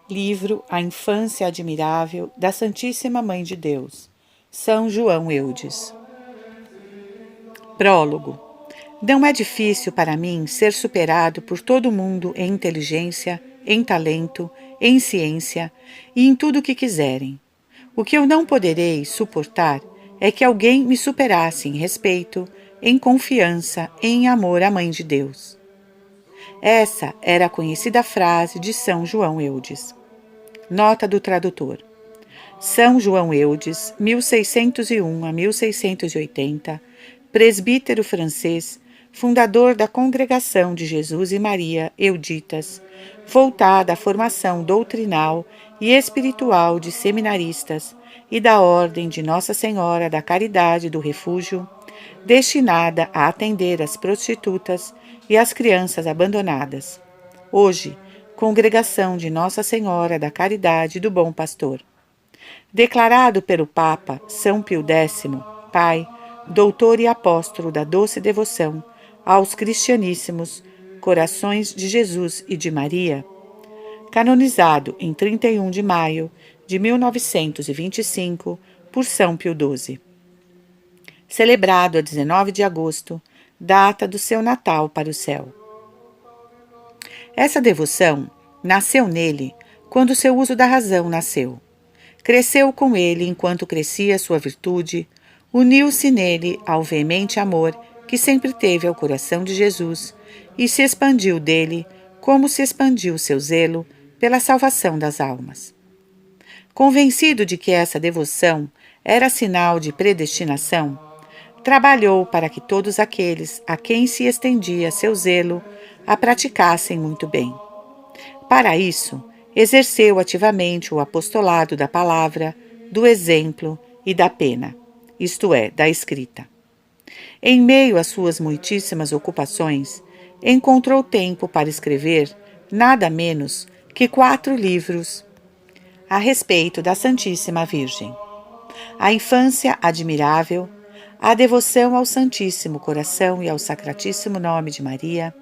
Livro A Infância Admirável da Santíssima Mãe de Deus, São João Eudes. Prólogo. Não é difícil para mim ser superado por todo mundo em inteligência, em talento, em ciência e em tudo o que quiserem. O que eu não poderei suportar é que alguém me superasse em respeito, em confiança, em amor à Mãe de Deus. Essa era a conhecida frase de São João Eudes. Nota do tradutor. São João Eudes, 1601 a 1680, presbítero francês, fundador da Congregação de Jesus e Maria Euditas, voltada à formação doutrinal e espiritual de seminaristas e da Ordem de Nossa Senhora da Caridade do Refúgio, destinada a atender as prostitutas e as crianças abandonadas. Hoje, Congregação de Nossa Senhora da Caridade do Bom Pastor. Declarado pelo Papa São Pio X, Pai, doutor e apóstolo da doce devoção aos cristianíssimos corações de Jesus e de Maria, canonizado em 31 de maio de 1925 por São Pio XII. Celebrado a 19 de agosto, data do seu Natal para o céu. Essa devoção nasceu nele quando seu uso da razão nasceu. Cresceu com ele enquanto crescia sua virtude, uniu-se nele ao veemente amor que sempre teve ao coração de Jesus e se expandiu dele como se expandiu seu zelo pela salvação das almas. Convencido de que essa devoção era sinal de predestinação, trabalhou para que todos aqueles a quem se estendia seu zelo a praticassem muito bem. Para isso, exerceu ativamente o apostolado da palavra, do exemplo e da pena, isto é, da escrita. Em meio às suas muitíssimas ocupações, encontrou tempo para escrever nada menos que 4 livros a respeito da Santíssima Virgem. A Infância Admirável, a Devoção ao Santíssimo Coração e ao Sacratíssimo Nome de Maria,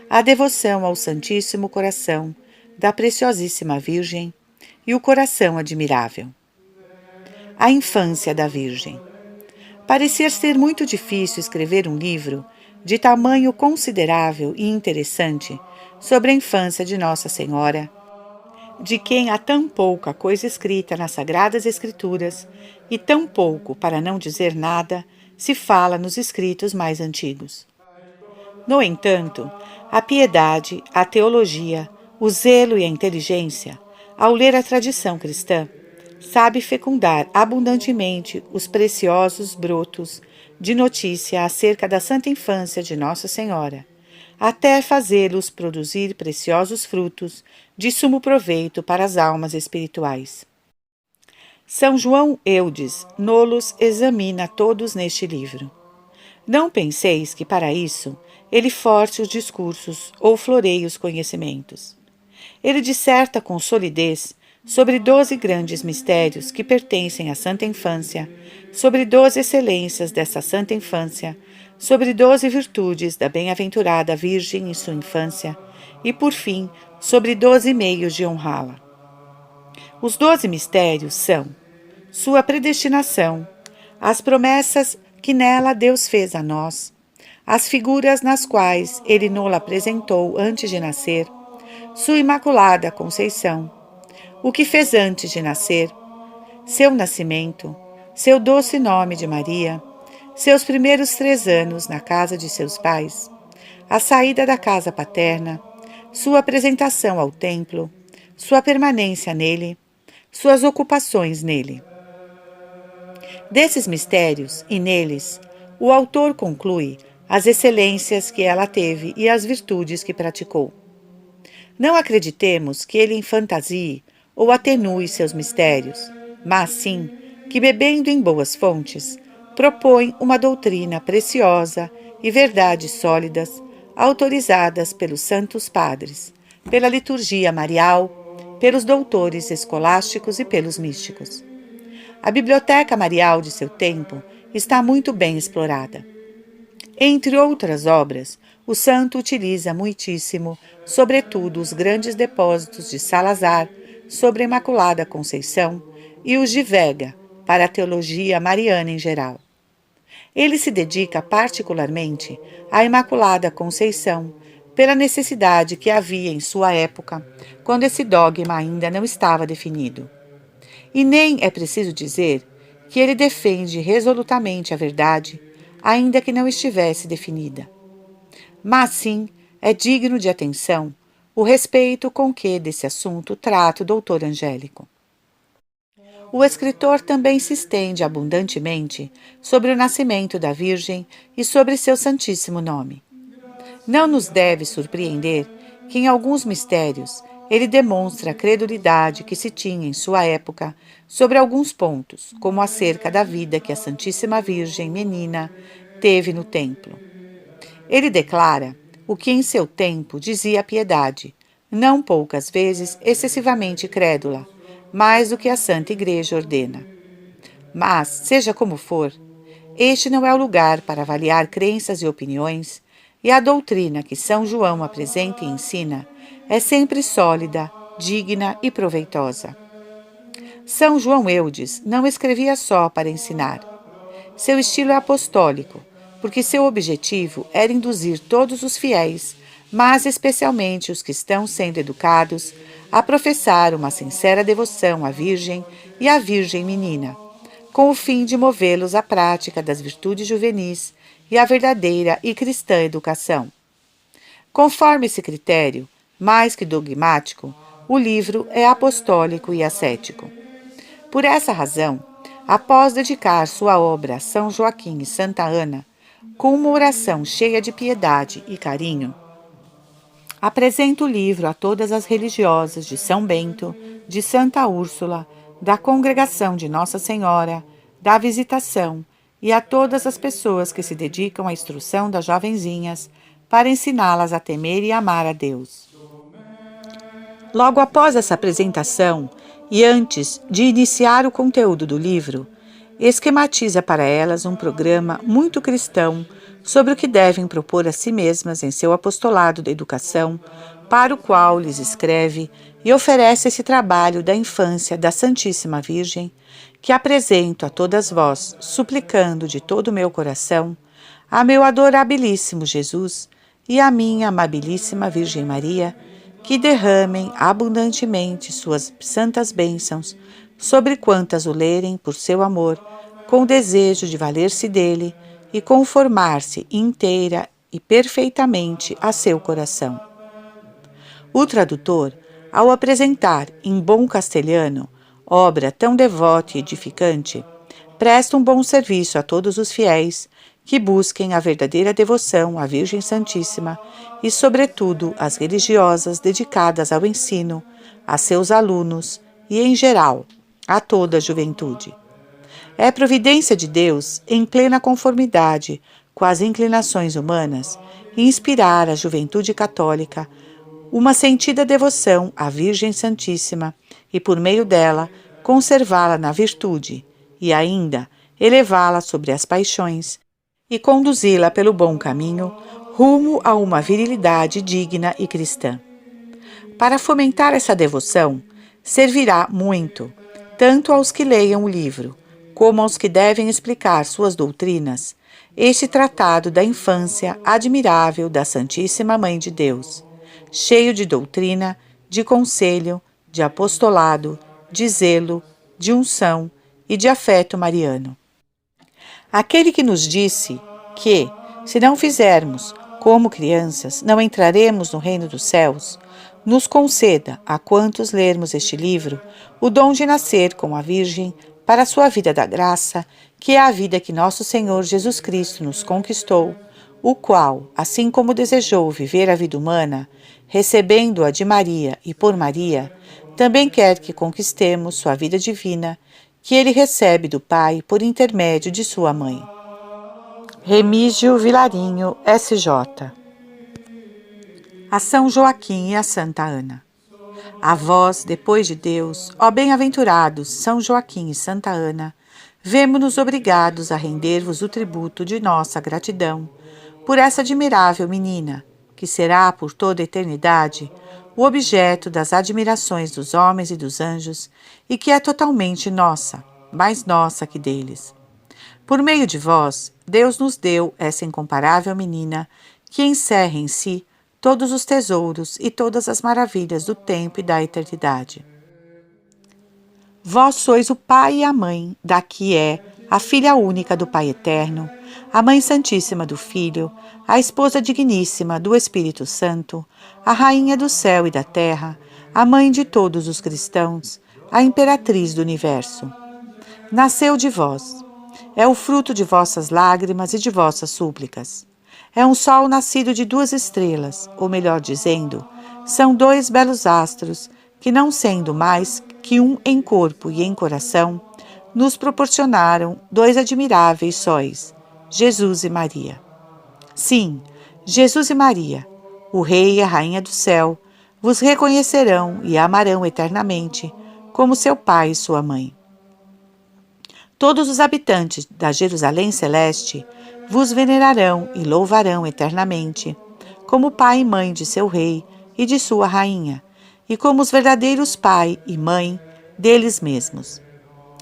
a Devoção ao Santíssimo Coração da Preciosíssima Virgem e o Coração Admirável. A Infância da Virgem. Parecia ser muito difícil escrever um livro de tamanho considerável e interessante sobre a infância de Nossa Senhora, de quem há tão pouca coisa escrita nas Sagradas Escrituras e tão pouco, para não dizer nada, se fala nos escritos mais antigos. No entanto, a piedade, a teologia, o zelo e a inteligência, ao ler a tradição cristã, sabe fecundar abundantemente os preciosos brotos de notícia acerca da santa infância de Nossa Senhora, até fazê-los produzir preciosos frutos de sumo proveito para as almas espirituais. São João Eudes nolos examina todos neste livro. Não penseis que, para isso, ele force os discursos ou floreie os conhecimentos. Ele disserta com solidez sobre 12 grandes mistérios que pertencem à Santa Infância, sobre 12 excelências dessa Santa Infância, sobre 12 virtudes da bem-aventurada Virgem em sua infância e, por fim, sobre 12 meios de honrá-la. Os 12 mistérios são sua predestinação, as promessas que nela Deus fez a nós, as figuras nas quais ele nos apresentou antes de nascer, sua Imaculada Conceição, o que fez antes de nascer, seu nascimento, seu doce nome de Maria, seus primeiros 3 anos na casa de seus pais, a saída da casa paterna, sua apresentação ao templo, sua permanência nele, suas ocupações nele. Desses mistérios e neles, o autor conclui as excelências que ela teve e as virtudes que praticou. Não acreditemos que ele fantasie ou atenue seus mistérios, mas sim que, bebendo em boas fontes, propõe uma doutrina preciosa e verdades sólidas, autorizadas pelos santos padres, pela liturgia marial, pelos doutores escolásticos e pelos místicos. A biblioteca marial de seu tempo está muito bem explorada. Entre outras obras, o santo utiliza muitíssimo, sobretudo, os grandes depósitos de Salazar sobre a Imaculada Conceição e os de Vega, para a teologia mariana em geral. Ele se dedica particularmente à Imaculada Conceição, pela necessidade que havia em sua época, quando esse dogma ainda não estava definido. E nem é preciso dizer que ele defende resolutamente a verdade, ainda que não estivesse definida. Mas sim, é digno de atenção o respeito com que desse assunto trata o doutor Angélico. O escritor também se estende abundantemente sobre o nascimento da Virgem e sobre seu Santíssimo Nome. Não nos deve surpreender que em alguns mistérios ele demonstra a credulidade que se tinha em sua época sobre alguns pontos, como acerca da vida que a Santíssima Virgem menina teve no templo. Ele declara o que em seu tempo dizia a piedade, não poucas vezes excessivamente crédula, mais do que a Santa Igreja ordena. Mas, seja como for, este não é o lugar para avaliar crenças e opiniões, e a doutrina que São João apresenta e ensina é sempre sólida, digna e proveitosa. São João Eudes não escrevia só para ensinar. Seu estilo é apostólico, porque seu objetivo era induzir todos os fiéis, mas especialmente os que estão sendo educados, a professar uma sincera devoção à Virgem e à Virgem Menina, com o fim de movê-los à prática das virtudes juvenis e à verdadeira e cristã educação. Conforme esse critério, mais que dogmático, o livro é apostólico e ascético. Por essa razão, após dedicar sua obra a São Joaquim e Santa Ana, com uma oração cheia de piedade e carinho, apresenta o livro a todas as religiosas de São Bento, de Santa Úrsula, da Congregação de Nossa Senhora, da Visitação e a todas as pessoas que se dedicam à instrução das jovenzinhas para ensiná-las a temer e amar a Deus. Logo após essa apresentação e antes de iniciar o conteúdo do livro, esquematiza para elas um programa muito cristão sobre o que devem propor a si mesmas em seu apostolado da educação, para o qual lhes escreve e oferece esse trabalho da infância da Santíssima Virgem, que apresento a todas vós, suplicando de todo o meu coração, a meu adorabilíssimo Jesus e a minha amabilíssima Virgem Maria, que derramem abundantemente suas santas bênçãos sobre quantas o lerem por seu amor, com o desejo de valer-se dele e conformar-se inteira e perfeitamente a seu coração. O tradutor, ao apresentar em bom castelhano obra tão devota e edificante, presta um bom serviço a todos os fiéis que busquem a verdadeira devoção à Virgem Santíssima e, sobretudo, às religiosas dedicadas ao ensino, a seus alunos e, em geral, a toda a juventude. É providência de Deus, em plena conformidade com as inclinações humanas, inspirar à juventude católica uma sentida devoção à Virgem Santíssima e, por meio dela, conservá-la na virtude e ainda elevá-la sobre as paixões e conduzi-la pelo bom caminho rumo a uma virilidade digna e cristã. Para fomentar essa devoção, servirá muito, tanto aos que leiam o livro, como aos que devem explicar suas doutrinas, este tratado da infância admirável da Santíssima Mãe de Deus, cheio de doutrina, de conselho, de apostolado, de zelo, de unção e de afeto mariano. Aquele que nos disse que, se não fizermos como crianças, não entraremos no reino dos céus, nos conceda, a quantos lermos este livro, o dom de nascer com a Virgem para a sua vida da graça, que é a vida que nosso Senhor Jesus Cristo nos conquistou, o qual, assim como desejou viver a vida humana, recebendo-a de Maria e por Maria, também quer que conquistemos sua vida divina, que ele recebe do Pai por intermédio de sua mãe. Remígio Vilarinho, S.J. A São Joaquim e a Santa Ana. A vós, depois de Deus, ó bem-aventurados São Joaquim e Santa Ana, vemo-nos obrigados a render-vos o tributo de nossa gratidão por essa admirável menina, que será por toda a eternidade o objeto das admirações dos homens e dos anjos, e que é totalmente nossa, mais nossa que deles. Por meio de vós, Deus nos deu essa incomparável menina, que encerra em si todos os tesouros e todas as maravilhas do tempo e da eternidade. Vós sois o pai e a mãe da que é a filha única do Pai Eterno, a mãe santíssima do Filho, a esposa digníssima do Espírito Santo, a rainha do céu e da terra, a mãe de todos os cristãos, a imperatriz do universo. Nasceu de vós. É o fruto de vossas lágrimas e de vossas súplicas. É um sol nascido de duas estrelas, ou melhor dizendo, são dois belos astros que, não sendo mais que um em corpo e em coração, nos proporcionaram dois admiráveis sóis, Jesus e Maria. Sim, Jesus e Maria, o Rei e a Rainha do céu, vos reconhecerão e amarão eternamente, como seu pai e sua mãe. Todos os habitantes da Jerusalém Celeste vos venerarão e louvarão eternamente, como pai e mãe de seu rei e de sua rainha, e como os verdadeiros pai e mãe deles mesmos.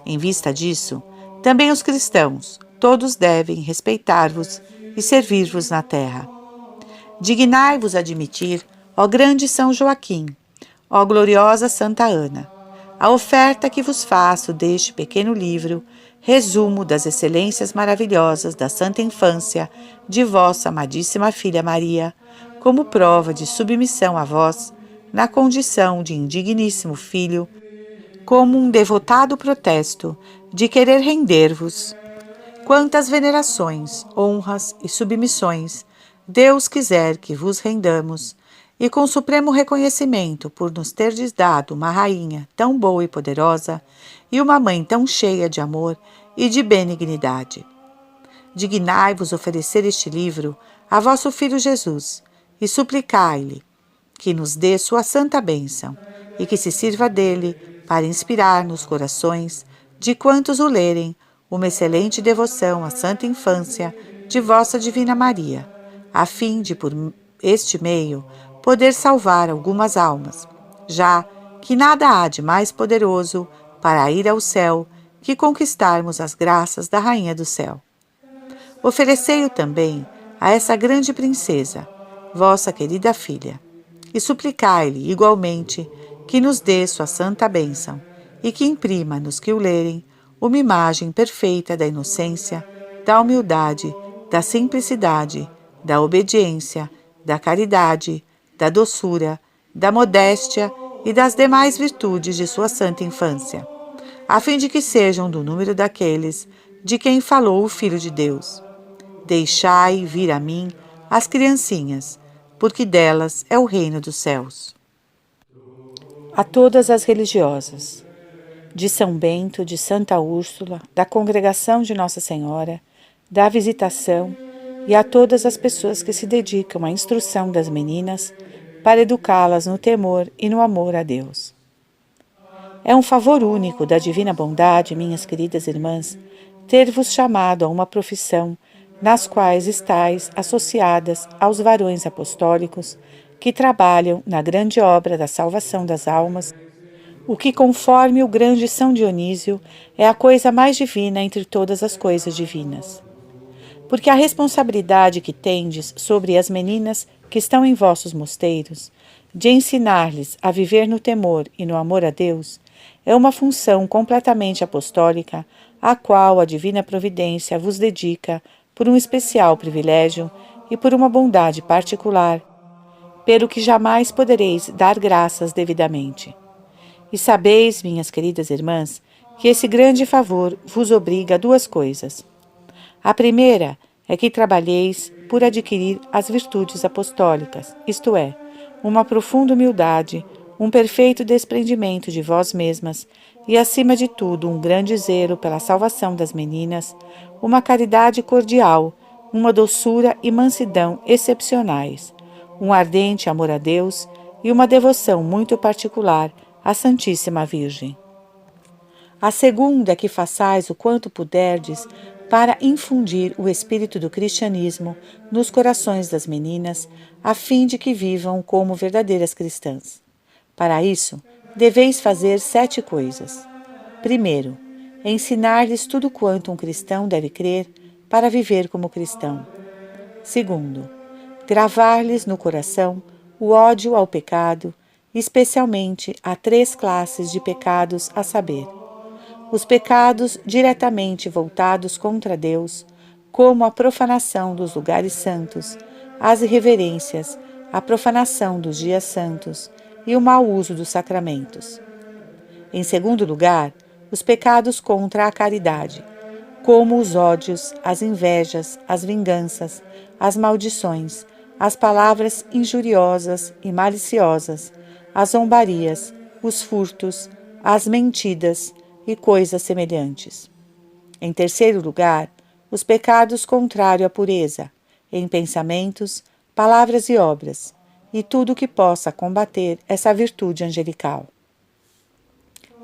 Em vista disso, também os cristãos, todos devem respeitar-vos e servir-vos na terra. Dignai-vos admitir, ó grande São Joaquim, ó gloriosa Santa Ana, a oferta que vos faço deste pequeno livro, resumo das excelências maravilhosas da santa infância de vossa amadíssima filha Maria, como prova de submissão a vós, na condição de indigníssimo filho, como um devotado protesto de querer render-vos quantas venerações, honras e submissões Deus quiser que vos rendamos, e com supremo reconhecimento por nos terdes dado uma rainha tão boa e poderosa, e uma mãe tão cheia de amor e de benignidade. Dignai-vos oferecer este livro a vosso Filho Jesus, e suplicai-lhe que nos dê sua santa bênção, e que se sirva dele para inspirar nos corações de quantos o lerem uma excelente devoção à santa infância de vossa Divina Maria, a fim de, por este meio, poder salvar algumas almas, já que nada há de mais poderoso para ir ao céu que conquistarmos as graças da Rainha do Céu. Oferecei-o também a essa grande princesa, vossa querida filha, e suplicai-lhe, igualmente, que nos dê sua santa bênção e que imprima nos que o lerem uma imagem perfeita da inocência, da humildade, da simplicidade, da obediência, da caridade, da doçura, da modéstia e das demais virtudes de sua santa infância, a fim de que sejam do número daqueles de quem falou o Filho de Deus. Deixai vir a mim as criancinhas, porque delas é o reino dos céus. A todas as religiosas, de São Bento, de Santa Úrsula, da Congregação de Nossa Senhora, da Visitação e a todas as pessoas que se dedicam à instrução das meninas para educá-las no temor e no amor a Deus. É um favor único da divina bondade, minhas queridas irmãs, ter-vos chamado a uma profissão nas quais estáis associadas aos varões apostólicos que trabalham na grande obra da salvação das almas, o que, conforme o grande São Dionísio, é a coisa mais divina entre todas as coisas divinas. Porque a responsabilidade que tendes sobre as meninas que estão em vossos mosteiros, de ensinar-lhes a viver no temor e no amor a Deus, é uma função completamente apostólica, a qual a divina providência vos dedica por um especial privilégio e por uma bondade particular, pelo que jamais podereis dar graças devidamente. E sabeis, minhas queridas irmãs, que esse grande favor vos obriga a duas coisas. A primeira é que trabalheis por adquirir as virtudes apostólicas, isto é, uma profunda humildade, um perfeito desprendimento de vós mesmas e, acima de tudo, um grande zelo pela salvação das meninas, uma caridade cordial, uma doçura e mansidão excepcionais, um ardente amor a Deus e uma devoção muito particular à Santíssima Virgem. A segunda é que façais o quanto puderdes para infundir o espírito do cristianismo nos corações das meninas, a fim de que vivam como verdadeiras cristãs. Para isso, deveis fazer 7 coisas. Primeiro, ensinar-lhes tudo quanto um cristão deve crer para viver como cristão. Segundo, gravar-lhes no coração o ódio ao pecado, especialmente a 3 classes de pecados, a saber, os pecados diretamente voltados contra Deus, como a profanação dos lugares santos, as irreverências, a profanação dos dias santos e o mau uso dos sacramentos. Em segundo lugar, os pecados contra a caridade, como os ódios, as invejas, as vinganças, as maldições, as palavras injuriosas e maliciosas, as zombarias, os furtos, as mentidas e coisas semelhantes. Em terceiro lugar, os pecados contrários à pureza, em pensamentos, palavras e obras, e tudo que possa combater essa virtude angelical.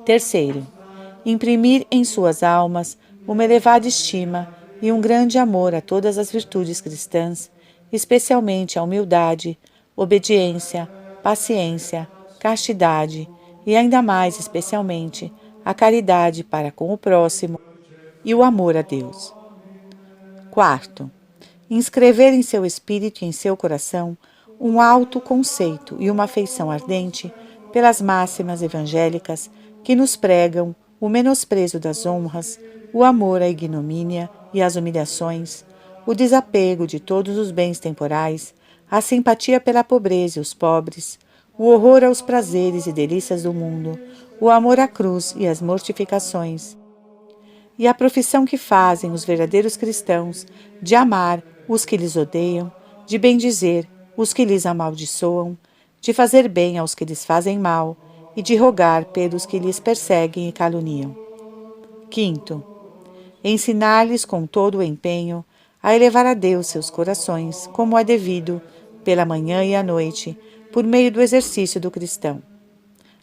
Terceiro, imprimir em suas almas uma elevada estima e um grande amor a todas as virtudes cristãs, especialmente a humildade, obediência, paciência, castidade e ainda mais especialmente a caridade para com o próximo e o amor a Deus. Quarto, inscrever em seu espírito e em seu coração um alto conceito e uma afeição ardente pelas máximas evangélicas que nos pregam o menosprezo das honras, o amor à ignomínia e às humilhações, o desapego de todos os bens temporais, a simpatia pela pobreza e os pobres, o horror aos prazeres e delícias do mundo, o amor à cruz e às mortificações, e a profissão que fazem os verdadeiros cristãos de amar os que lhes odeiam, de bendizer os que lhes amaldiçoam, de fazer bem aos que lhes fazem mal e de rogar pelos que lhes perseguem e caluniam. Quinto, ensinar-lhes com todo o empenho a elevar a Deus seus corações, como é devido, pela manhã e à noite, por meio do exercício do cristão,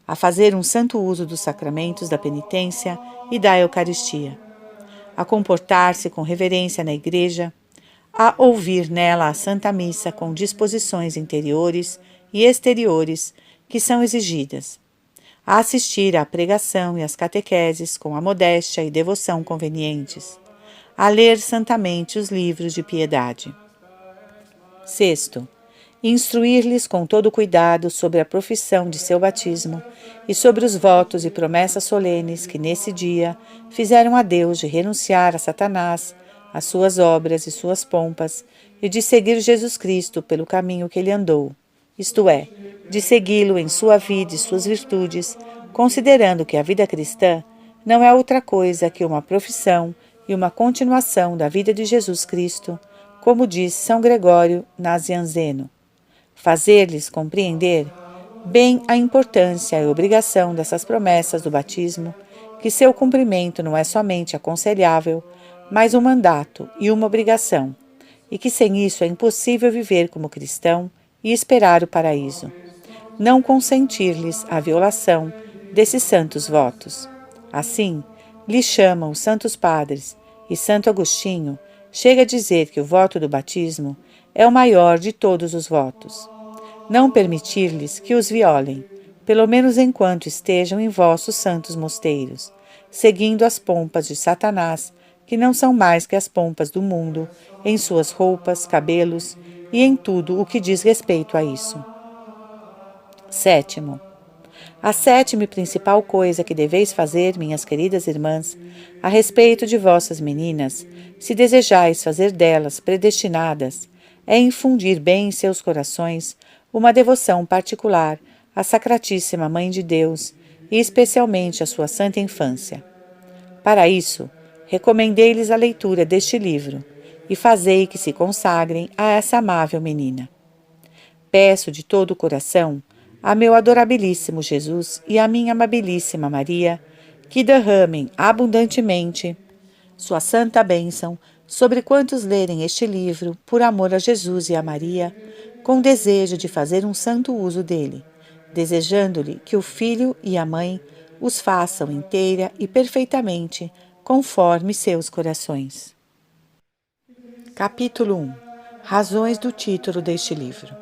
a fazer um santo uso dos sacramentos da penitência e da Eucaristia, a comportar-se com reverência na igreja, a ouvir nela a Santa Missa com disposições interiores e exteriores que são exigidas, a assistir à pregação e às catequeses com a modéstia e devoção convenientes, a ler santamente os livros de piedade. Sexto, instruir-lhes com todo cuidado sobre a profissão de seu batismo e sobre os votos e promessas solenes que nesse dia fizeram a Deus de renunciar a Satanás, as suas obras e suas pompas, e de seguir Jesus Cristo pelo caminho que ele andou, isto é, de segui-lo em sua vida e suas virtudes, considerando que a vida cristã não é outra coisa que uma profissão e uma continuação da vida de Jesus Cristo, como diz São Gregório Nazianzeno. Fazer-lhes compreender bem a importância e obrigação dessas promessas do batismo, que seu cumprimento não é somente aconselhável, mas um mandato e uma obrigação, e que sem isso é impossível viver como cristão e esperar o paraíso. Não consentir-lhes a violação desses santos votos. Assim, lhes chamam os santos padres, e Santo Agostinho chega a dizer que o voto do batismo é o maior de todos os votos. Não permitir-lhes que os violem, pelo menos enquanto estejam em vossos santos mosteiros, seguindo as pompas de Satanás, que não são mais que as pompas do mundo, em suas roupas, cabelos e em tudo o que diz respeito a isso. Sétimo, a sétima e principal coisa que deveis fazer, minhas queridas irmãs, a respeito de vossas meninas, se desejais fazer delas predestinadas, é infundir bem em seus corações uma devoção particular à Sacratíssima Mãe de Deus e especialmente à sua santa infância. Para isso, recomendei-lhes a leitura deste livro e fazei que se consagrem a essa amável menina. Peço de todo o coração a meu adorabilíssimo Jesus e a minha amabilíssima Maria que derramem abundantemente sua santa bênção sobre quantos lerem este livro por amor a Jesus e a Maria, com desejo de fazer um santo uso dele, desejando-lhe que o filho e a mãe os façam inteira e perfeitamente conforme seus corações. Capítulo 1. Razões do título deste livro.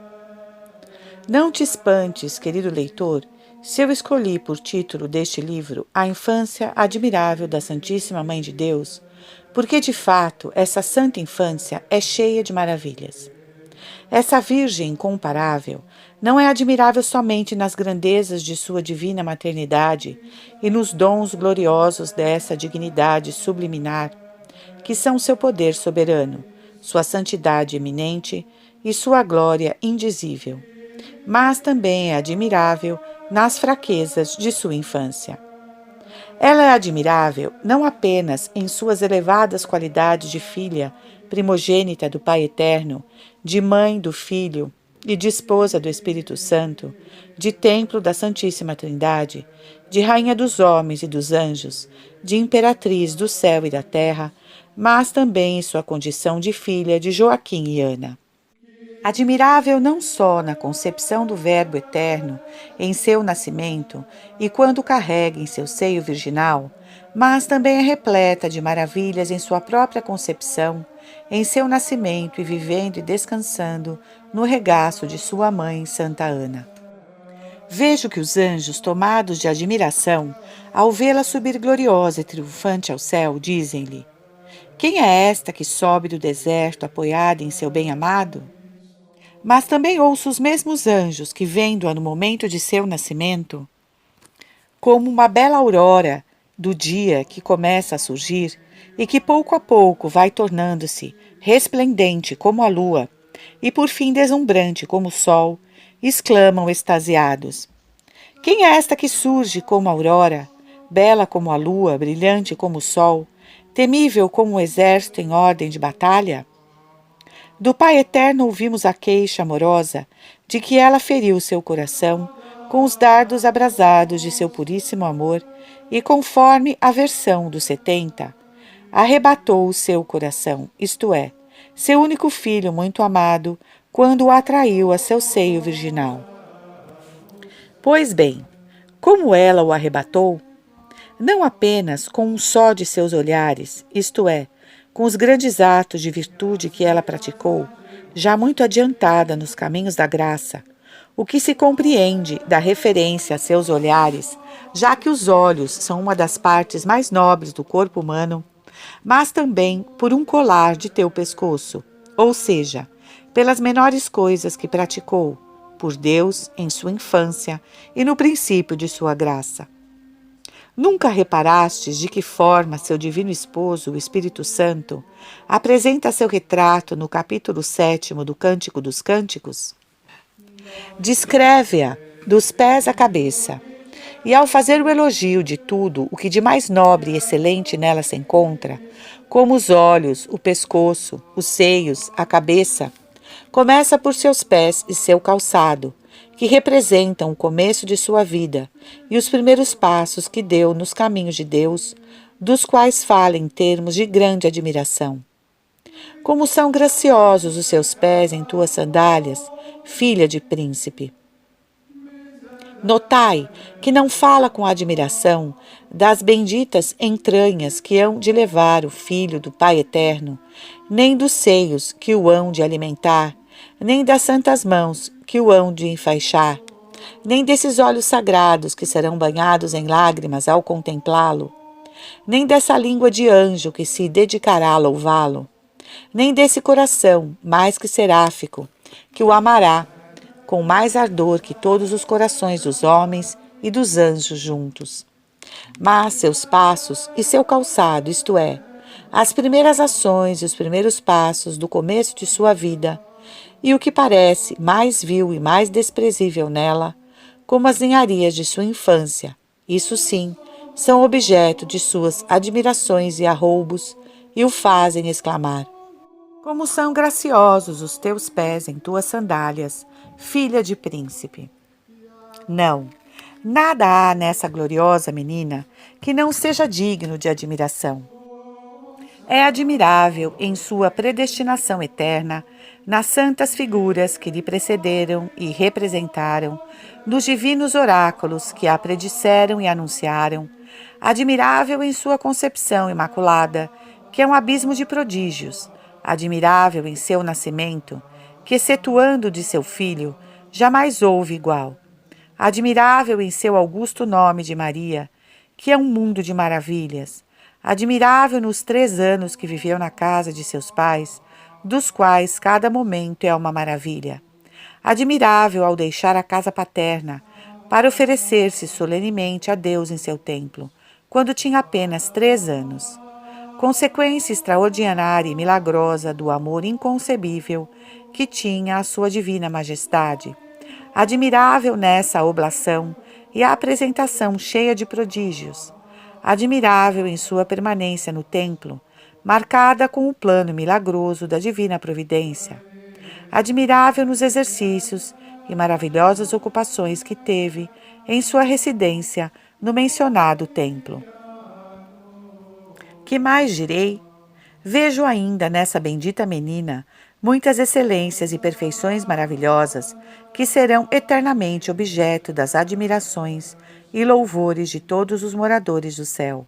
Não te espantes, querido leitor, Se eu escolhi por título deste livro A Infância Admirável da Santíssima Mãe de Deus, porque de fato essa santa infância é cheia de maravilhas. Essa Virgem incomparável não é admirável somente nas grandezas de sua divina maternidade e nos dons gloriosos dessa dignidade subliminar, que são seu poder soberano, sua santidade eminente e sua glória indizível, mas também é admirável nas fraquezas de sua infância. Ela é admirável não apenas em suas elevadas qualidades de filha, primogênita do Pai Eterno, de mãe do Filho e de esposa do Espírito Santo, de templo da Santíssima Trindade, de rainha dos homens e dos anjos, de imperatriz do céu e da terra, mas também em sua condição de filha de Joaquim e Ana. Admirável não só na concepção do Verbo eterno, em seu nascimento e quando carrega em seu seio virginal, mas também é repleta de maravilhas em sua própria concepção, em seu nascimento e vivendo e descansando no regaço de sua mãe, Santa Ana. Vejo que os anjos, tomados de admiração, ao vê-la subir gloriosa e triunfante ao céu, dizem-lhe: Quem é esta que sobe do deserto apoiada em seu bem-amado? Mas também ouço os mesmos anjos que, vendo-a no momento de seu nascimento, como uma bela aurora do dia que começa a surgir e que pouco a pouco vai tornando-se resplendente como a lua e por fim deslumbrante como o sol, exclamam extasiados: Quem é esta que surge como a aurora, bela como a lua, brilhante como o sol, temível como um exército em ordem de batalha? Do Pai Eterno ouvimos a queixa amorosa de que ela feriu seu coração com os dardos abrasados de seu puríssimo amor e, conforme a versão dos 70, arrebatou o seu coração, isto é, seu único filho muito amado, quando o atraiu a seu seio virginal. Pois bem, como ela o arrebatou? Não apenas com um só de seus olhares, isto é, com os grandes atos de virtude que ela praticou, já muito adiantada nos caminhos da graça, o que se compreende da referência a seus olhares, já que os olhos são uma das partes mais nobres do corpo humano, mas também por um colar de teu pescoço, ou seja, pelas menores coisas que praticou, por Deus em sua infância e no princípio de sua graça. Nunca reparastes de que forma seu divino esposo, o Espírito Santo, apresenta seu retrato no capítulo 7º do Cântico dos Cânticos? Descreve-a dos pés à cabeça, e ao fazer o elogio de tudo o que de mais nobre e excelente nela se encontra, como os olhos, o pescoço, os seios, a cabeça, começa por seus pés e seu calçado, que representam o começo de sua vida e os primeiros passos que deu nos caminhos de Deus, dos quais fala em termos de grande admiração. Como são graciosos os seus pés em tuas sandálias, filha de príncipe! Notai que não fala com admiração das benditas entranhas que hão de levar o Filho do Pai Eterno, nem dos seios que o hão de alimentar, nem das santas mãos que o hão de enfaixar, nem desses olhos sagrados que serão banhados em lágrimas ao contemplá-lo, nem dessa língua de anjo que se dedicará a louvá-lo, nem desse coração mais que seráfico que o amará com mais ardor que todos os corações dos homens e dos anjos juntos. Mas seus passos e seu calçado, isto é, as primeiras ações e os primeiros passos do começo de sua vida, e o que parece mais vil e mais desprezível nela, como as ninharias de sua infância, isso sim, são objeto de suas admirações e arroubos, e o fazem exclamar: Como são graciosos os teus pés em tuas sandálias, filha de príncipe! Não, nada há nessa gloriosa menina que não seja digno de admiração. É admirável em sua predestinação eterna, nas santas figuras que lhe precederam e representaram, nos divinos oráculos que a predisseram e anunciaram, admirável em sua concepção imaculada, que é um abismo de prodígios, admirável em seu nascimento, que, excetuando de seu filho, jamais houve igual, Admirável em seu augusto nome de Maria, que é um mundo de maravilhas. Admirável nos 3 anos que viveu na casa de seus pais, dos quais cada momento é uma maravilha. Admirável ao deixar a casa paterna, para oferecer-se solenemente a Deus em seu templo, quando tinha apenas 3 anos. Consequência extraordinária e milagrosa do amor inconcebível que tinha a sua divina majestade. Admirável nessa oblação e a apresentação cheia de prodígios. Admirável em sua permanência no templo, marcada com o plano milagroso da divina providência. Admirável nos exercícios e maravilhosas ocupações que teve em sua residência no mencionado templo. Que mais direi? Vejo ainda nessa bendita menina muitas excelências e perfeições maravilhosas que serão eternamente objeto das admirações e louvores de todos os moradores do céu.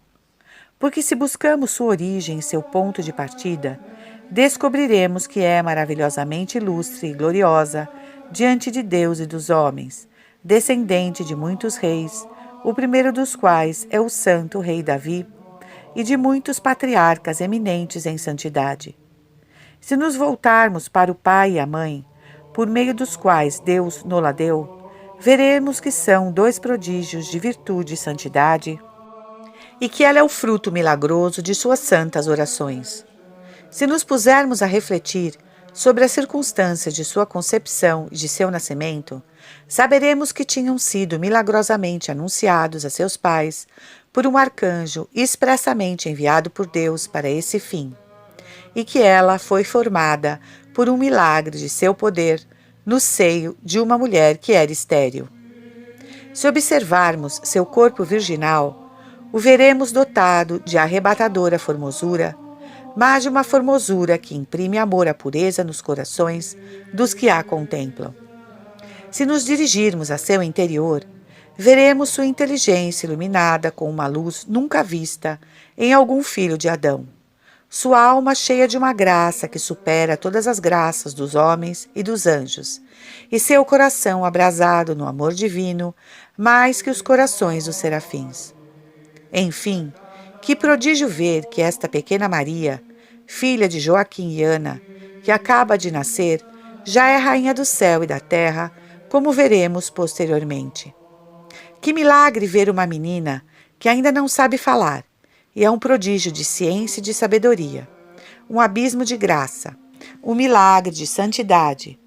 Porque se buscamos sua origem e seu ponto de partida, descobriremos que é maravilhosamente ilustre e gloriosa diante de Deus e dos homens, descendente de muitos reis, o primeiro dos quais é o santo rei Davi, e de muitos patriarcas eminentes em santidade. Se nos voltarmos para o pai e a mãe, por meio dos quais Deus nola deu, veremos que são 2 prodígios de virtude e santidade, e que ela é o fruto milagroso de suas santas orações. Se nos pusermos a refletir sobre as circunstâncias de sua concepção e de seu nascimento, saberemos que tinham sido milagrosamente anunciados a seus pais por um arcanjo expressamente enviado por Deus para esse fim, e que ela foi formada por um milagre de seu poder no seio de uma mulher que era estéril. Se observarmos seu corpo virginal, o veremos dotado de arrebatadora formosura, mas de uma formosura que imprime amor à pureza nos corações dos que a contemplam. Se nos dirigirmos a seu interior, veremos sua inteligência iluminada com uma luz nunca vista em algum filho de Adão. Sua alma cheia de uma graça que supera todas as graças dos homens e dos anjos, e seu coração abrasado no amor divino, mais que os corações dos serafins. Enfim, que prodígio ver que esta pequena Maria, filha de Joaquim e Ana, que acaba de nascer, já é rainha do céu e da terra, como veremos posteriormente. Que milagre ver uma menina que ainda não sabe falar, e é um prodígio de ciência e de sabedoria, um abismo de graça, um milagre de santidade,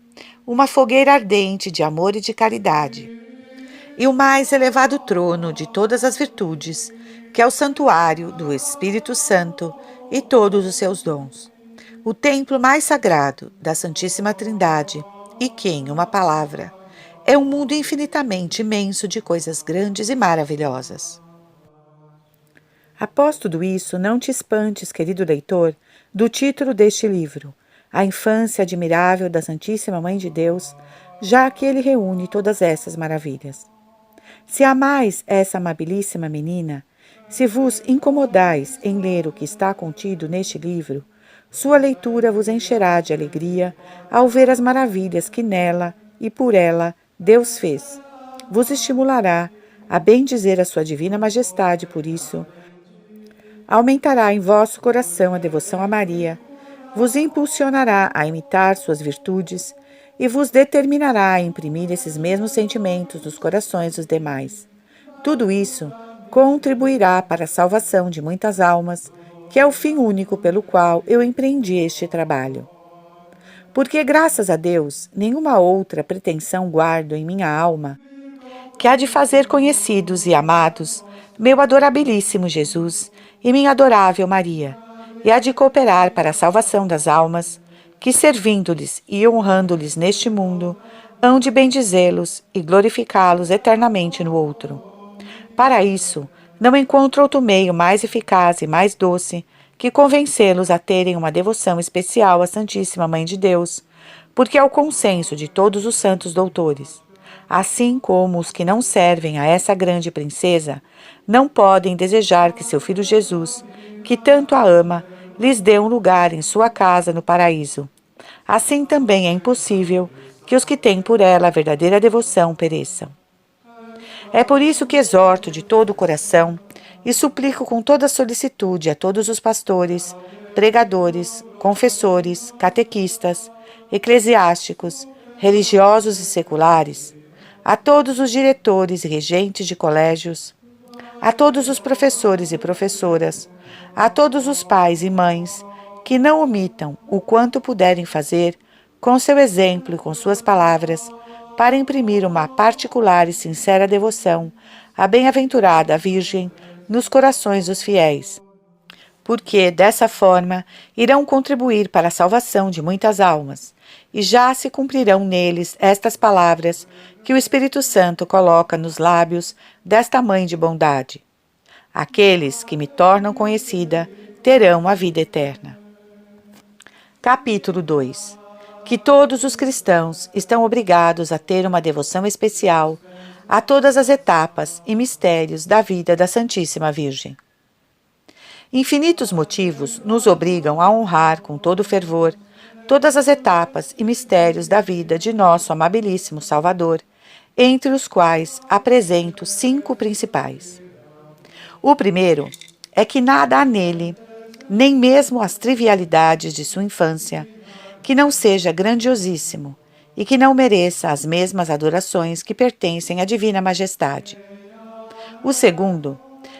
uma fogueira ardente de amor e de caridade, e o mais elevado trono de todas as virtudes, que é o santuário do Espírito Santo e todos os seus dons, o templo mais sagrado da Santíssima Trindade, e que, em uma palavra, é um mundo infinitamente imenso de coisas grandes e maravilhosas. Após tudo isso, não te espantes, querido leitor, do título deste livro, A Infância Admirável da Santíssima Mãe de Deus, já que ele reúne todas essas maravilhas. Se amais essa amabilíssima menina, se vos incomodais em ler o que está contido neste livro, sua leitura vos encherá de alegria ao ver as maravilhas que nela e por ela Deus fez. Vos estimulará a bendizer a sua divina majestade por isso, aumentará em vosso coração a devoção a Maria, vos impulsionará a imitar suas virtudes e vos determinará a imprimir esses mesmos sentimentos nos corações dos demais. Tudo isso contribuirá para a salvação de muitas almas, que é o fim único pelo qual eu empreendi este trabalho. Porque, graças a Deus, nenhuma outra pretensão guardo em minha alma que há de fazer conhecidos e amados meu adorabilíssimo Jesus e minha adorável Maria, e há de cooperar para a salvação das almas, que, servindo-lhes e honrando-lhes neste mundo, hão de bendizê-los e glorificá-los eternamente no outro. Para isso, não encontro outro meio mais eficaz e mais doce que convencê-los a terem uma devoção especial à Santíssima Mãe de Deus, porque é o consenso de todos os santos doutores. Assim como os que não servem a essa grande princesa, não podem desejar que seu filho Jesus, que tanto a ama, lhes dê um lugar em sua casa no paraíso. Assim também é impossível que os que têm por ela a verdadeira devoção pereçam. É por isso que exorto de todo o coração e suplico com toda solicitude a todos os pastores, pregadores, confessores, catequistas, eclesiásticos, religiosos e seculares, a todos os diretores e regentes de colégios, a todos os professores e professoras, a todos os pais e mães, que não omitam o quanto puderem fazer, com seu exemplo e com suas palavras, para imprimir uma particular e sincera devoção à bem-aventurada Virgem nos corações dos fiéis, porque, dessa forma, irão contribuir para a salvação de muitas almas, e já se cumprirão neles estas palavras que o Espírito Santo coloca nos lábios desta Mãe de bondade. Aqueles que me tornam conhecida terão a vida eterna. Capítulo 2. Que todos os cristãos estão obrigados a ter uma devoção especial a todas as etapas e mistérios da vida da Santíssima Virgem. Infinitos motivos nos obrigam a honrar com todo fervor todas as etapas e mistérios da vida de nosso amabilíssimo Salvador, entre os quais apresento 5 principais. O primeiro é que nada há nele, nem mesmo as trivialidades de sua infância, que não seja grandiosíssimo e que não mereça as mesmas adorações que pertencem à Divina Majestade. O segundo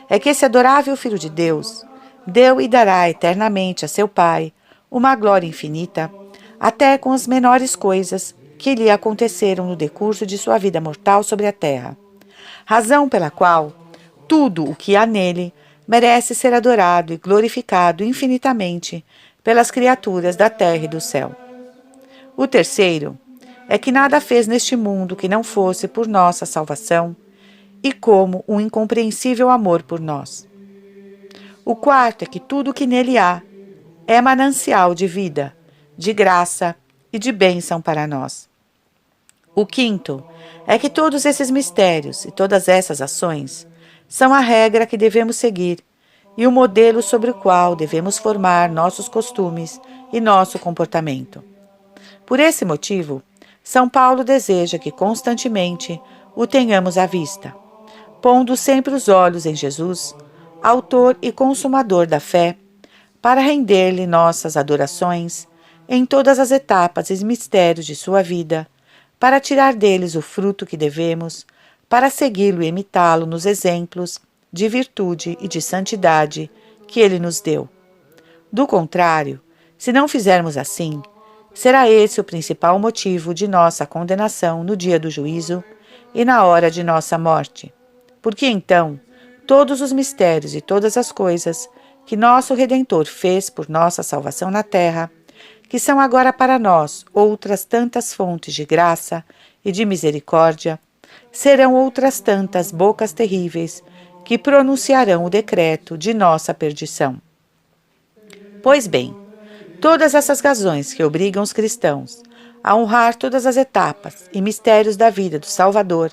é que esse adorável Filho de Deus deu e dará eternamente a seu Pai uma glória infinita, até com as menores coisas que lhe aconteceram no decurso de sua vida mortal sobre a terra, razão pela qual tudo o que há nele merece ser adorado e glorificado infinitamente pelas criaturas da terra e do céu. O terceiro é que nada fez neste mundo que não fosse por nossa salvação e como um incompreensível amor por nós. O quarto é que tudo o que nele há é manancial de vida, de graça e de bênção para nós. O quinto é que todos esses mistérios e todas essas ações são a regra que devemos seguir e o modelo sobre o qual devemos formar nossos costumes e nosso comportamento. Por esse motivo, São Paulo deseja que constantemente o tenhamos à vista, pondo sempre os olhos em Jesus, autor e consumador da fé, para render-lhe nossas adorações em todas as etapas e mistérios de sua vida, para tirar deles o fruto que devemos, para segui-lo e imitá-lo nos exemplos de virtude e de santidade que ele nos deu. Do contrário, se não fizermos assim, será esse o principal motivo de nossa condenação no dia do juízo e na hora de nossa morte, porque então todos os mistérios e todas as coisas que nosso Redentor fez por nossa salvação na terra, que são agora para nós outras tantas fontes de graça e de misericórdia, serão outras tantas bocas terríveis que pronunciarão o decreto de nossa perdição. Pois bem, todas essas razões que obrigam os cristãos a honrar todas as etapas e mistérios da vida do Salvador,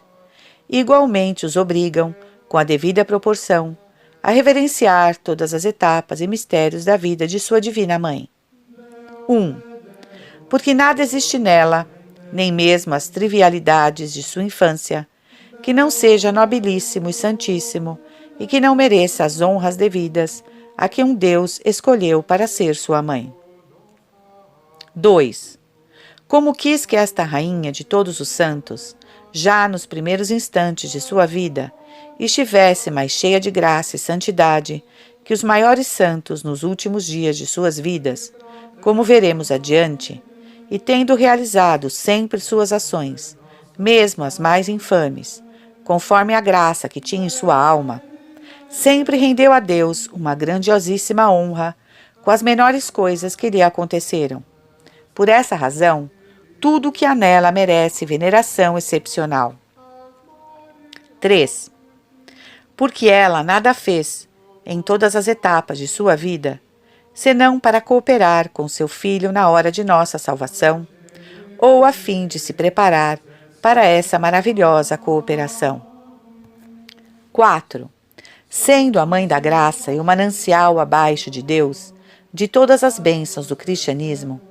igualmente os obrigam, com a devida proporção, a reverenciar todas as etapas e mistérios da vida de sua Divina Mãe. 1. Porque nada existe nela, nem mesmo as trivialidades de sua infância, que não seja nobilíssimo e santíssimo e que não mereça as honras devidas a que um Deus escolheu para ser sua mãe. 2. Como quis que esta rainha de todos os santos, já nos primeiros instantes de sua vida, estivesse mais cheia de graça e santidade que os maiores santos nos últimos dias de suas vidas, como veremos adiante, e tendo realizado sempre suas ações, mesmo as mais infames, conforme a graça que tinha em sua alma, sempre rendeu a Deus uma grandiosíssima honra com as menores coisas que lhe aconteceram. Por essa razão, tudo o que há nela merece veneração excepcional. 3. Porque ela nada fez, em todas as etapas de sua vida, senão para cooperar com seu Filho na hora de nossa salvação, ou a fim de se preparar para essa maravilhosa cooperação. 4. Sendo a Mãe da Graça e o manancial abaixo de Deus, de todas as bênçãos do cristianismo,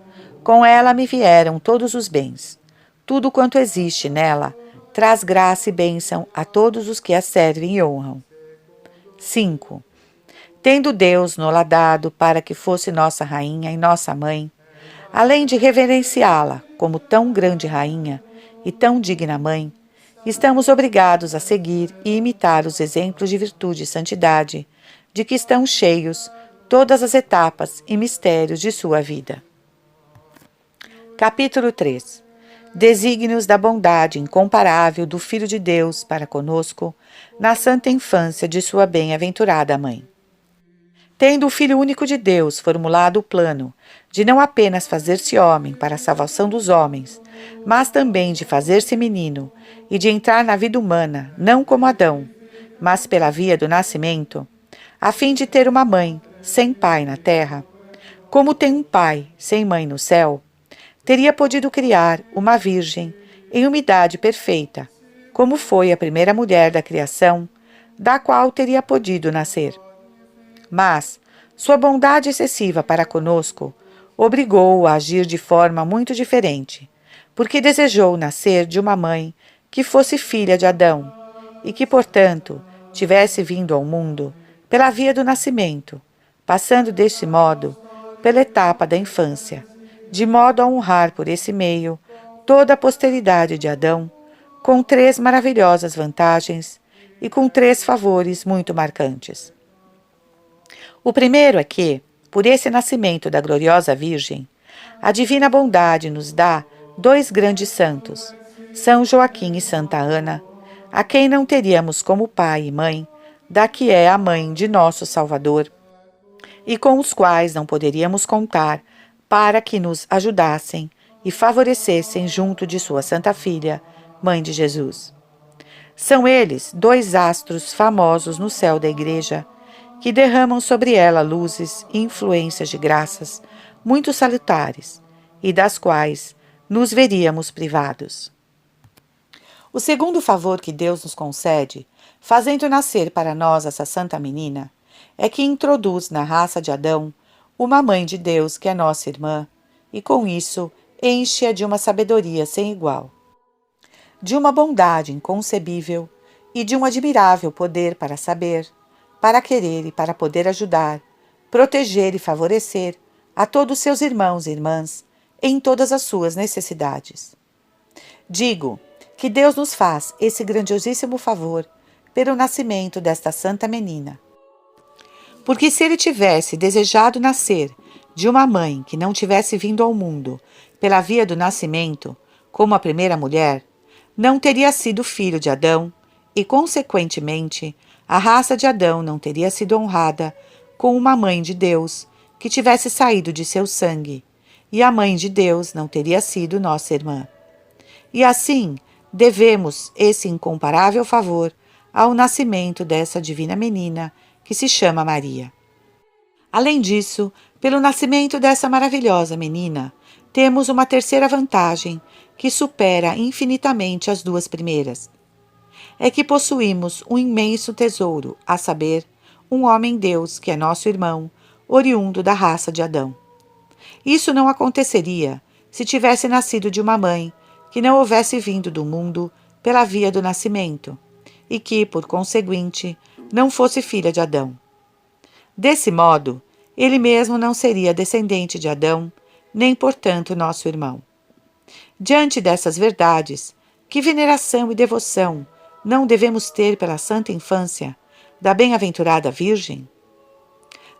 com ela me vieram todos os bens. Tudo quanto existe nela traz graça e bênção a todos os que a servem e honram. 5. Tendo Deus no-la dado para que fosse nossa rainha e nossa mãe, além de reverenciá-la como tão grande rainha e tão digna mãe, estamos obrigados a seguir e imitar os exemplos de virtude e santidade de que estão cheios todas as etapas e mistérios de sua vida. Capítulo 3. Desígnios da bondade incomparável do Filho de Deus para conosco na santa infância de sua bem-aventurada mãe. Tendo o Filho único de Deus formulado o plano de não apenas fazer-se homem para a salvação dos homens, mas também de fazer-se menino e de entrar na vida humana, não como Adão, mas pela via do nascimento, a fim de ter uma mãe sem pai na terra, como tem um pai sem mãe no céu, teria podido criar uma virgem em umidade perfeita, como foi a primeira mulher da criação, da qual teria podido nascer. Mas sua bondade excessiva para conosco obrigou-o a agir de forma muito diferente, porque desejou nascer de uma mãe que fosse filha de Adão e que, portanto, tivesse vindo ao mundo pela via do nascimento, passando deste modo pela etapa da infância, de modo a honrar por esse meio toda a posteridade de Adão, com 3 maravilhosas vantagens e com 3 favores muito marcantes. O primeiro é que, por esse nascimento da gloriosa Virgem, a divina bondade nos dá 2 grandes santos, São Joaquim e Santa Ana, a quem não teríamos como pai e mãe, da que é a mãe de nosso Salvador, e com os quais não poderíamos contar para que nos ajudassem e favorecessem junto de sua Santa Filha, Mãe de Jesus. São eles 2 astros famosos no céu da Igreja, que derramam sobre ela luzes e influências de graças muito salutares, e das quais nos veríamos privados. O segundo favor que Deus nos concede, fazendo nascer para nós essa santa menina, é que introduz na raça de Adão uma mãe de Deus que é nossa irmã, e com isso enche-a de uma sabedoria sem igual, de uma bondade inconcebível e de um admirável poder para saber, para querer e para poder ajudar, proteger e favorecer a todos seus irmãos e irmãs em todas as suas necessidades. Digo que Deus nos faz esse grandiosíssimo favor pelo nascimento desta santa menina, porque se ele tivesse desejado nascer de uma mãe que não tivesse vindo ao mundo pela via do nascimento, como a primeira mulher, não teria sido filho de Adão e, consequentemente, a raça de Adão não teria sido honrada com uma mãe de Deus que tivesse saído de seu sangue, e a mãe de Deus não teria sido nossa irmã. E assim, devemos esse incomparável favor ao nascimento dessa divina menina que se chama Maria. Além disso, pelo nascimento dessa maravilhosa menina, temos uma terceira vantagem que supera infinitamente as 2 primeiras. É que possuímos um imenso tesouro, a saber, um homem-deus que é nosso irmão, oriundo da raça de Adão. Isso não aconteceria se tivesse nascido de uma mãe que não houvesse vindo do mundo pela via do nascimento, e que, por conseguinte, não fosse filha de Adão. Desse modo, ele mesmo não seria descendente de Adão, nem, portanto, nosso irmão. Diante dessas verdades, que veneração e devoção não devemos ter pela santa infância da bem-aventurada Virgem?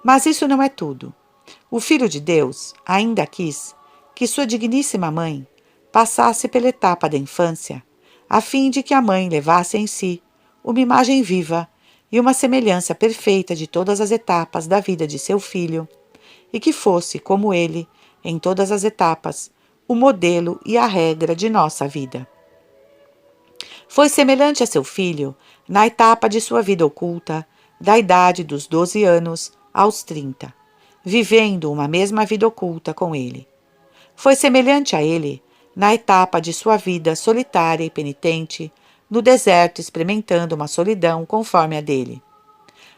Mas isso não é tudo. O Filho de Deus ainda quis que sua digníssima mãe passasse pela etapa da infância, a fim de que a mãe levasse em si uma imagem viva e uma semelhança perfeita de todas as etapas da vida de seu filho, e que fosse, como ele, em todas as etapas, o modelo e a regra de nossa vida. Foi semelhante a seu filho na etapa de sua vida oculta, da idade dos 12 anos aos 30, vivendo uma mesma vida oculta com ele. Foi semelhante a ele na etapa de sua vida solitária e penitente, no deserto experimentando uma solidão conforme a dele.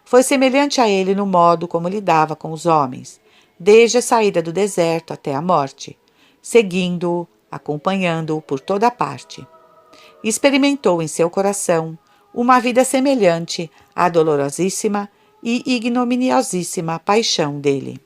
Foi semelhante a ele no modo como lidava com os homens, desde a saída do deserto até a morte, seguindo-o, acompanhando-o por toda parte. experimentou em seu coração uma vida semelhante à dolorosíssima e ignominiosíssima paixão dele.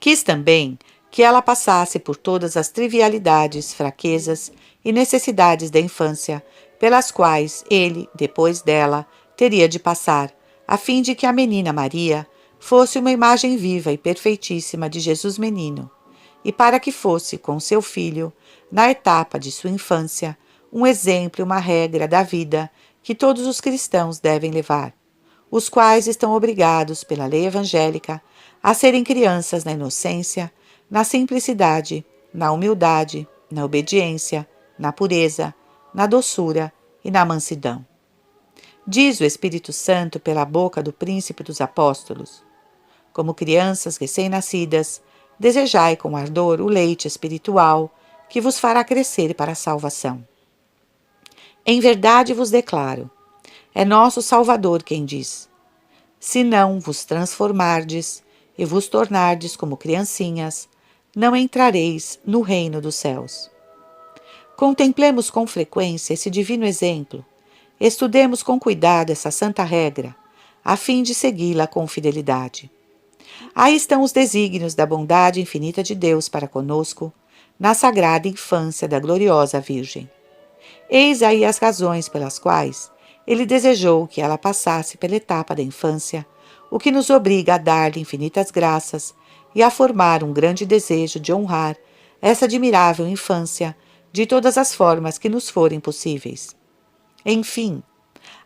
Quis também que ela passasse por todas as trivialidades, fraquezas e necessidades da infância, pelas quais ele, depois dela, teria de passar, a fim de que a menina Maria fosse uma imagem viva e perfeitíssima de Jesus menino, e para que fosse, com seu filho, na etapa de sua infância, um exemplo e uma regra da vida que todos os cristãos devem levar, os quais estão obrigados, pela lei evangélica, a serem crianças na inocência, na simplicidade, na humildade, na obediência, na pureza, na doçura e na mansidão. Diz o Espírito Santo pela boca do príncipe dos apóstolos: como crianças recém-nascidas, desejai com ardor o leite espiritual que vos fará crescer para a salvação. Em verdade vos declaro, é nosso Salvador quem diz: se não vos transformardes e vos tornardes como criancinhas, não entrareis no reino dos céus. Contemplemos com frequência esse divino exemplo, estudemos com cuidado essa santa regra, a fim de segui-la com fidelidade. Aí estão os desígnios da bondade infinita de Deus para conosco, na sagrada infância da gloriosa Virgem. Eis aí as razões pelas quais ele desejou que ela passasse pela etapa da infância, o que nos obriga a dar-lhe infinitas graças e a formar um grande desejo de honrar essa admirável infância de todas as formas que nos forem possíveis. Enfim,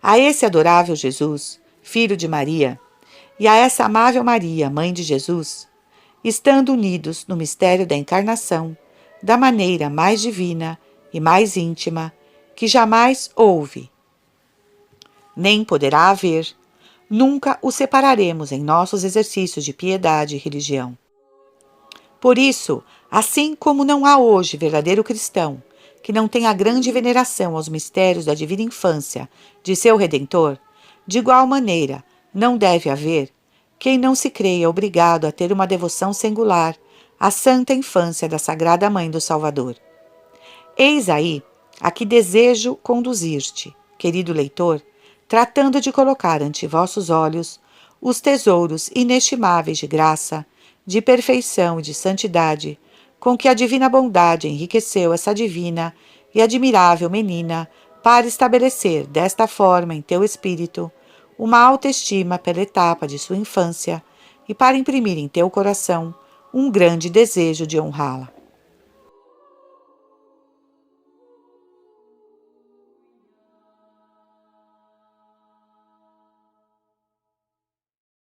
a esse adorável Jesus, filho de Maria, e a essa amável Maria, mãe de Jesus, estando unidos no mistério da encarnação, da maneira mais divina e mais íntima que jamais houve, nem poderá haver, nunca os separaremos em nossos exercícios de piedade e religião. Por isso, assim como não há hoje verdadeiro cristão que não tenha grande veneração aos mistérios da divina infância de seu Redentor, de igual maneira não deve haver quem não se creia obrigado a ter uma devoção singular à santa infância da Sagrada Mãe do Salvador. Eis aí a que desejo conduzir-te, querido leitor, tratando de colocar ante vossos olhos os tesouros inestimáveis de graça, de perfeição e de santidade, com que a divina bondade enriqueceu essa divina e admirável menina para estabelecer desta forma em teu espírito uma alta estima pela etapa de sua infância e para imprimir em teu coração um grande desejo de honrá-la.